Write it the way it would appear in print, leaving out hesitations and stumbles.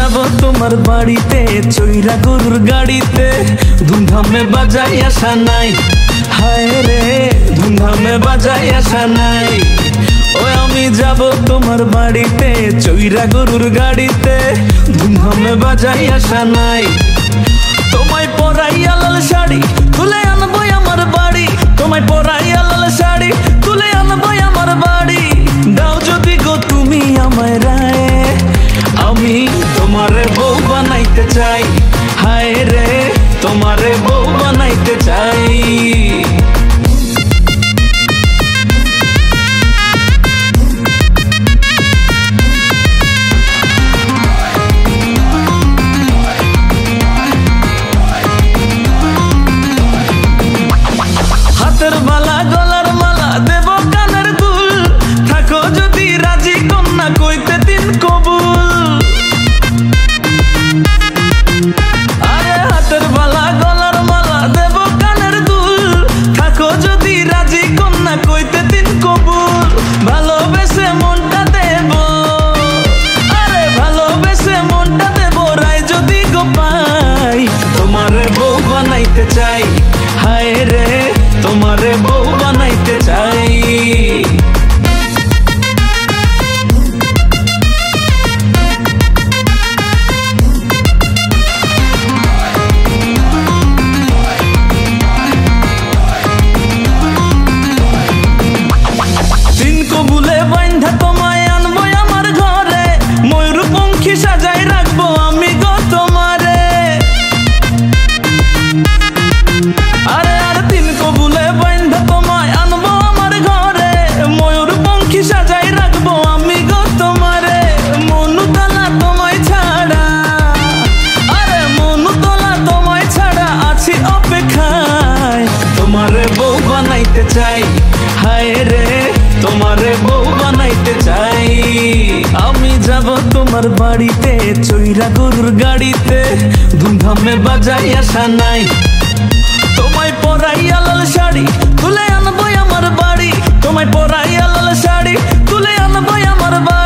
যাব তোমার বাড়িতে চৈরা গরুর গাড়িতে ধুমধামে বাজাই আসা নাই হায় রে ধুমধামে বাজাই আসা নাই ও আমি যাব তোমার বাড়িতে চৈরা গরুর গাড়িতে ধুমধামে বাজাই আসা নাই তোমায় পরাইয়া লাল শাড়ি তুলে আনবো আমার বাড়ি তোমায় পরাইয়া লাল শাড়ি তুলে আনবো আমার বাড়ি দাও যদি গো তুমি আমায় রায় আমি তোমারে বউ বানাইতে চাই হায় রে তোমারে বউ বানাইতে চাই হাতের মালা গলার মালা দেব কানের দুল থাকো যদি রাজি কন্যা কইতে দিন কবুল আরে হাতের মালা গলার মালা দেব কানের দুল থাকো যদি রাজি কন্যা কইতে দিন কবুল ভালোবেসে মনটা দেব আরে ভালোবেসে মনটা দেব রায় যদি গো পাই তোমারে বউ বানাইতে চাই হায় রে তোমারে বউ বানাইতে চাই তিন কবুলে বাইন্ধা তোমায় আনবো আমার ঘরে ময়ূরপঙ্খী সাজাই রাখবো আমি গো তোমারে আরে আর তিন কবুলে বাইন্ধা তোমায় আনবো আমার ঘরে ময়ূরপঙ্খী সাজাই রাখবো আমি গো তোমারে মনুতলা তোমায় ছাড়া আরে মনুতলা তোমায় ছাড়া আছি অপেক্ষায় তোমারে বউ বানাইতে চাই হায় রে তোমারে বউ বানাইতে চাই আমি যাব তোমার বাড়িতে চৈরা গরুর গাড়িতে ধুমধামে বাজাই আসা নাই তোমায় পরাইয়া লাল শাড়ি তুলে আনবো আমার বাড়ি তোমায় পরাইয়া লাল শাড়ি তুলে আনবো আমার বাড়ি